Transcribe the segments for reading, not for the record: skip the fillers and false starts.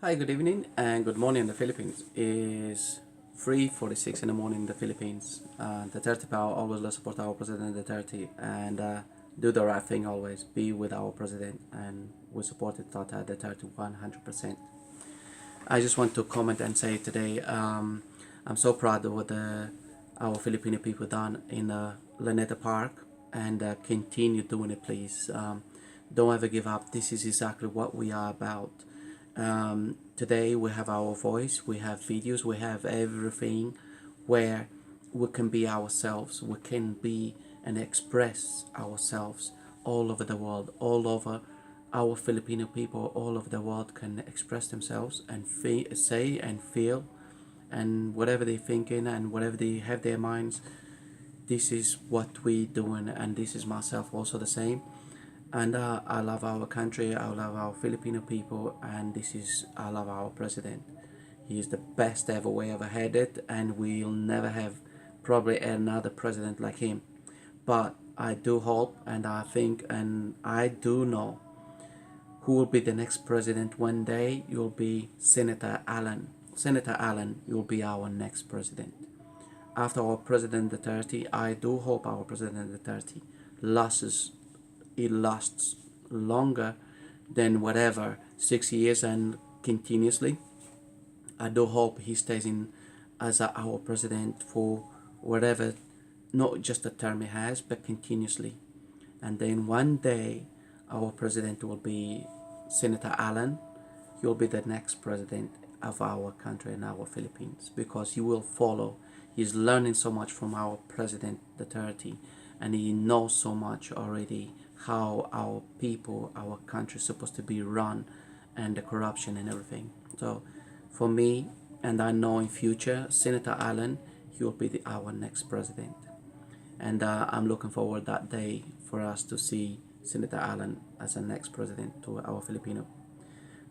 Hi, good evening and good morning in the Philippines. It's 3:46 in the morning in the Philippines. Duterte power always let's support our President Duterte and do the right thing always. Be with our President and we supported Duterte 100%. I just want to comment and say today I'm so proud of what our Filipino people done in LUNETA Park and continue doing it, please. Don't ever give up. This is exactly what we are about. Today we have our voice, we have videos, we have everything where we can be ourselves, we can be and express ourselves all over the world, all over our Filipino people all over the world can express themselves and say and feel and whatever they're thinking and whatever they have their minds. This is what we doing, and this is myself also the same. And I love our country, I love our Filipino people, and this is I love our president. He is the best ever we ever had it, and we'll never have probably another president like him. But I do hope, and I think, and I do know who will be the next president one day. You'll be Senator Allen. Senator Allen, you'll be our next president. After our President Duterte, I do hope our President Duterte lasts it lasts longer than whatever 6 years and continuously. I do hope he stays in as our president for whatever, not just the term he has, but continuously. And then one day, our president will be Senator Allen. He will be the next president of our country and our Philippines because he will follow. He's learning so much from our President Duterte, and he knows so much already how our people, our country is supposed to be run and the corruption and everything. So for me, and I know in future, Senator Allen, he will be our next president. And I'm looking forward that day for us to see Senator Allen as the next president to our Filipino.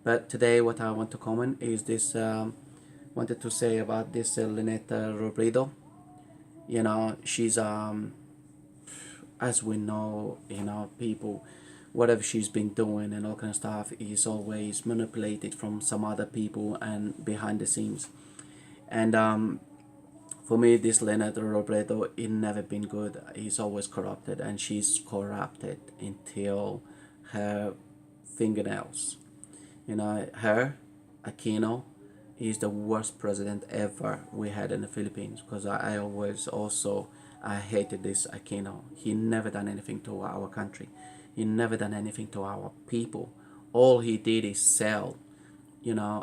But today what I want to comment is this, wanted to say about this Luneta Robredo. She's as we know, people, whatever she's been doing and all kind of stuff is always manipulated from some other people and behind the scenes. And for me, this Leonard Robredo, it never been good. He's always corrupted, and she's corrupted until her fingernails. Her, Aquino, is the worst president ever we had in the Philippines because I always also I hated this Aquino. He never done anything to our country. He never done anything to our people. All he did is sell,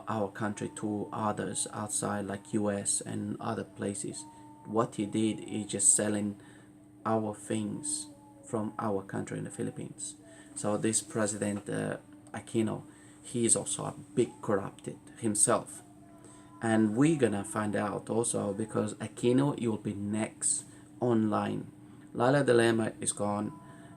our country to others outside like US and other places. What he did is just selling our things from our country in the Philippines. So this President Aquino, he is also a big corrupted himself. And we're gonna find out also because Aquino will be next online. Lala Dilemma is gone,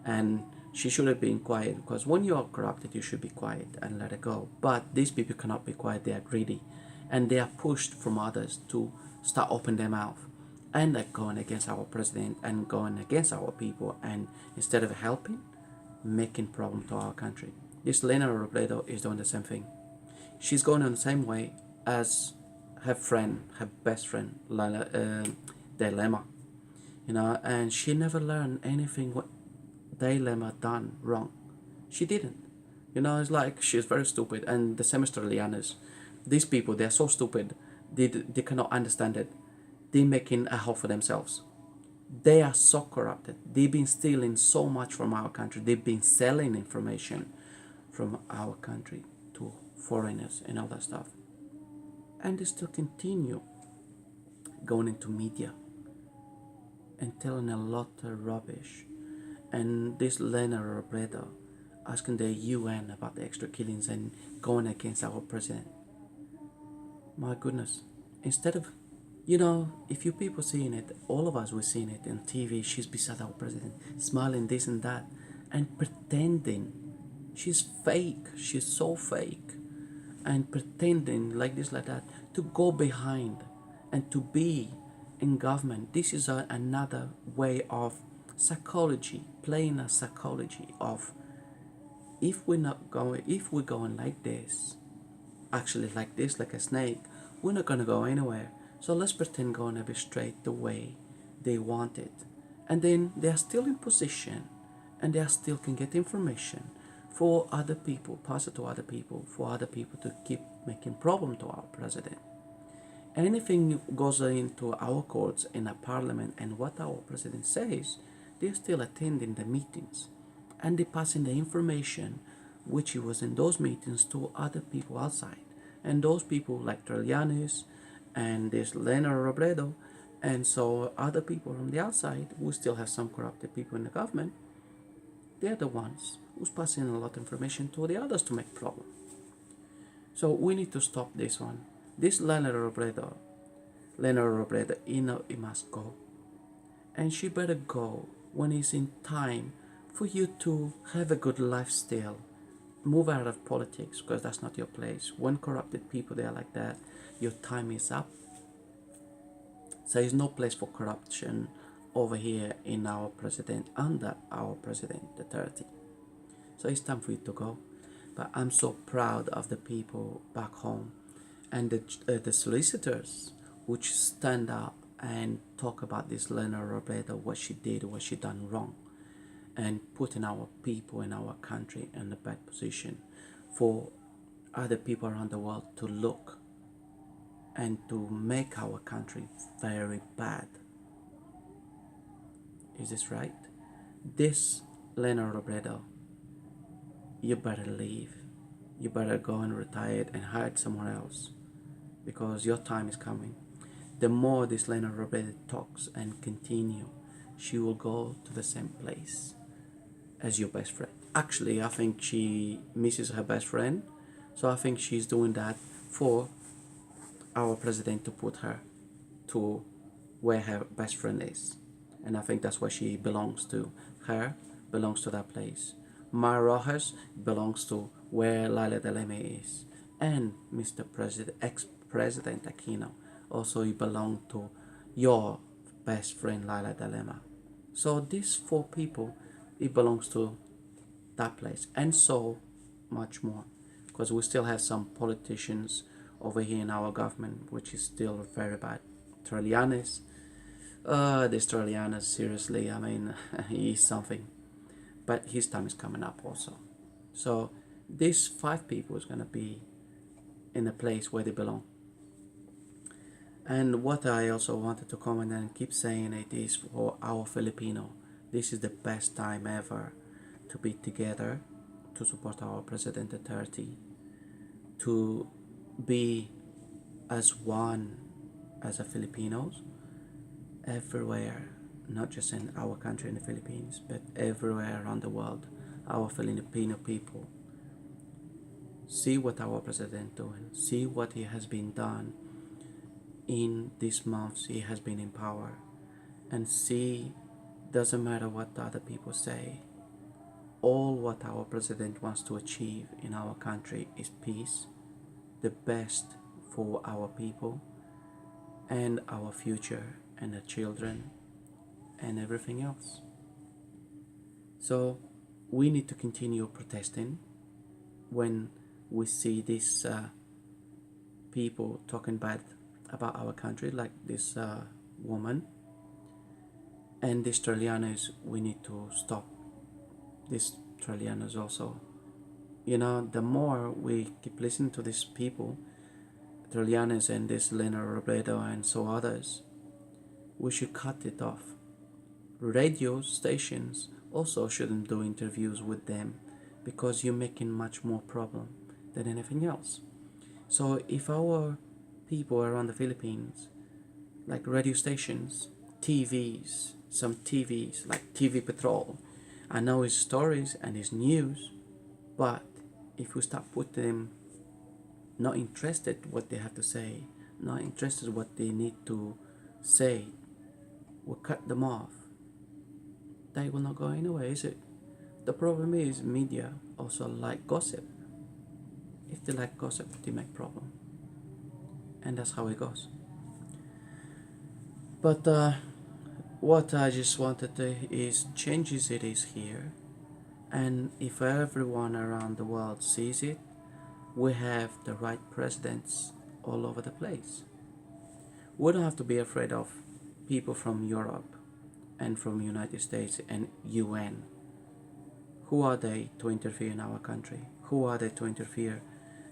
and she should have been quiet because when you are corrupted, you should be quiet and let it go. But these people cannot be quiet, they are greedy, and they are pushed from others to start opening their mouth and like going against our president and going against our people, and instead of helping, making problem to our country. This Lena Robledo is doing the same thing. She's going on the same way as her friend, her best friend, Lala Dilemma. And she never learned anything what Dilemma done wrong. She didn't. It's like she's very stupid, and the same Australians. These people, they're so stupid, they cannot understand it. They're making a hole for themselves. They are so corrupted. They've been stealing so much from our country. They've been selling information from our country to foreigners and all that stuff. And they still continue going into media and telling a lot of rubbish. And this Lena Robredo asking the UN about the extra killings and going against our president. My goodness. Instead of, if you people seeing it, all of us were seeing it on TV, she's beside our president, smiling this and that, and pretending. She's fake. She's so fake. And pretending like this, like that, to go behind and to be in government. This is another way of psychology, playing a psychology of if we're going like this, actually like this, like a snake, we're not gonna go anywhere. So let's pretend gonna be straight the way they want it. And then they are still in position and they are still can get information for other people, pass it to other people, for other people to keep making problem to our president. Anything goes into our courts in a parliament and what our president says, they're still attending the meetings and they passing the information which was in those meetings to other people outside. And those people like Trelianes and this Leonard Robredo and so other people from the outside who still have some corrupted people in the government, they're the ones who's passing a lot of information to the others to make problem. So we need to stop this one. This Leonard Robredo, he must go. And she better go when it's in time for you to have a good lifestyle. Move out of politics because that's not your place. When corrupted people they are like that, your time is up. So there's no place for corruption over here in our president, under our President Duterte. So it's time for you to go. But I'm so proud of the people back home and the solicitors which stand up and talk about this Leonard Robredo, what she did, what she done wrong, and putting our people in our country in a bad position for other people around the world to look and to make our country very bad. Is this right? This Leonard Robredo, you better leave. You better go and retire and hide somewhere else because your time is coming. The more this Leonard Robredo talks and continue, she will go to the same place as your best friend. Actually, I think she misses her best friend, so I think she's doing that for our president to put her to where her best friend is. And I think that's where she belongs to. Her belongs to that place. Mar Rojas belongs to where Laila Deleme is. And Mr. President, ex-President Aquino, also he belonged to your best friend Laila Delema. So these four people, it belongs to that place. And so much more. Because we still have some politicians over here in our government, which is still very bad. Trelianes. This Trelianes, seriously, I mean, he is something. But his time is coming up also. So these five people is going to be in a place where they belong. And what I also wanted to comment and keep saying it is for our Filipino, this is the best time ever to be together, to support our President Duterte, to be as one as a Filipinos everywhere, not just in our country in the Philippines, but everywhere around the world. Our Filipino people see what our president doing, see what he has been done in these months he has been in power, and see, doesn't matter what the other people say, all what our president wants to achieve in our country is peace, the best for our people and our future and the children and everything else. So we need to continue protesting when we see these people talking bad about our country, like this woman and these Australianos. We need to stop these Australianos also. You know, the more we keep listening to these people, Australianos and this Leonard Robredo and so others, we should cut it off. Radio stations also shouldn't do interviews with them because you're making much more problem than anything else. So if our people around the Philippines, like radio stations, TVs, some TVs like TV Patrol, I know his stories and his news, but if we start putting them not interested what they have to say, not interested what they need to say, we'll cut them off. They will not go anywhere, is it? The problem is media also like gossip. If they like gossip, they make problem. And that's how it goes. But what I just wanted to is changes it is here. And if everyone around the world sees it, We have the right presidents all over the place. We don't have to be afraid of people from Europe and from United States and UN. Who are they to interfere in our country? Who are they to interfere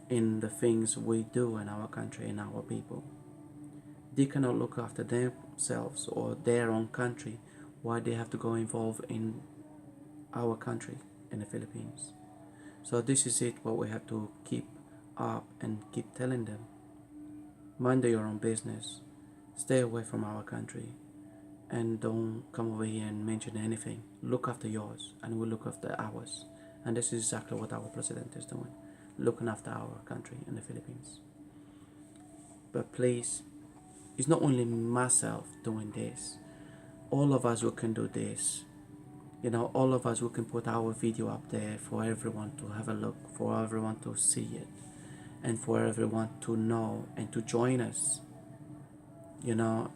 in the things we do in our country and our people? They cannot look after themselves or their own country. Why they have to go involved in our country, in the Philippines? So this is it, what we have to keep up and keep telling them. Mind your own business. Stay away from our country. And don't come over here and mention anything. Look after yours and we'll look after ours. And this is exactly what our president is doing. Looking after our country in the Philippines. But please, it's not only myself doing this. All of us who can do this. All of us who can put our video up there for everyone to have a look, for everyone to see it, and for everyone to know and to join us,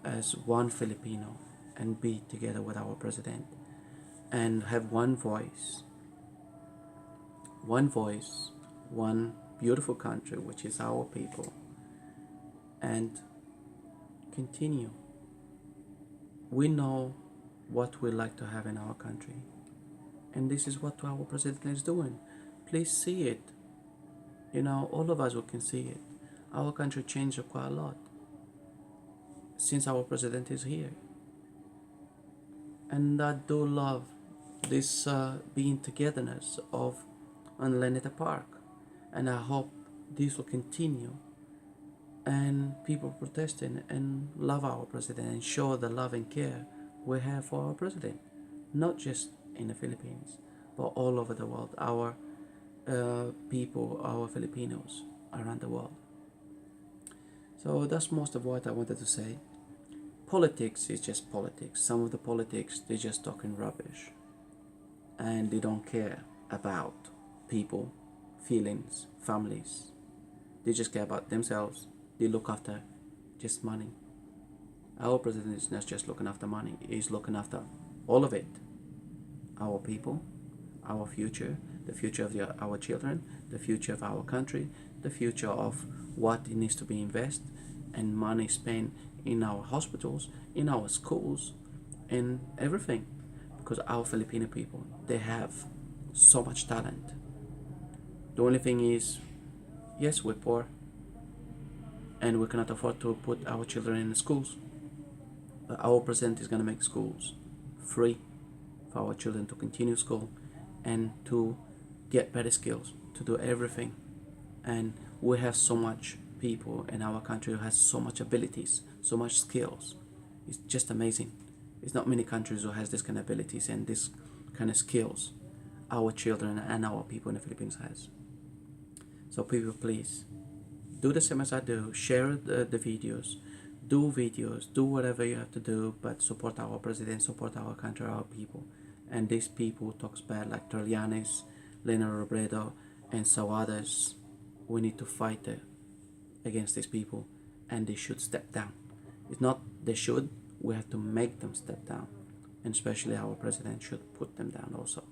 as one Filipino, and be together with our president and have one voice, one beautiful country, which is our people, and continue. We know what we like to have in our country, and this is what our president is doing. Please see it. All of us who can see it. Our country changed quite a lot since our president is here, and I do love this being togetherness of on LUNETA Park, and I hope this will continue, and people protesting and love our president and show the love and care we have for our president, not just in the Philippines, but all over the world. Our people, our Filipinos around the world. So that's most of what I wanted to say. Politics is just politics. Some of the politics, they're just talking rubbish, and they don't care about people, feelings, families. They just care about themselves. They look after just money. Our president is not just looking after money, he's looking after all of it. Our people, our future, the future of our children, the future of our country, the future of what needs to be invested and money spent in our hospitals, in our schools, in everything. Because our Filipino people, they have so much talent. The only thing is, yes, we're poor and we cannot afford to put our children in the schools. But our president is going to make schools free for our children to continue school and to get better skills, to do everything. And we have so much people in our country who has so much abilities, so much skills. It's just amazing. It's not many countries who has this kind of abilities and this kind of skills our children and our people in the Philippines has. So people, please do the same as I do. Share the videos. Do videos, do whatever you have to do, but support our president, support our country, our people. And these people talks bad like Trillanes, Lena Robredo, and so others. We need to fight against these people, and they should step down. It's not they should, we have to make them step down. And especially our president should put them down also.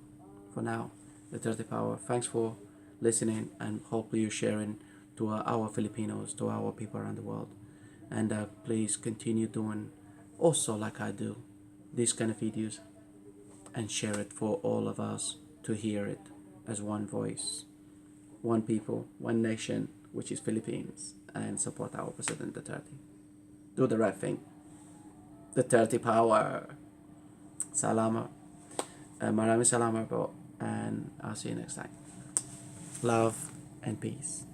For now, Duterte Power, thanks for listening, and hopefully you're sharing to our Filipinos, to our people around the world. And please continue doing also like I do these kind of videos and share it for all of us to hear it as one voice, one people, one nation, which is Philippines, and support our President Duterte. Do the right thing. Duterte Power. Salamat. Maraming salamat po, and I'll see you next time. Love and peace.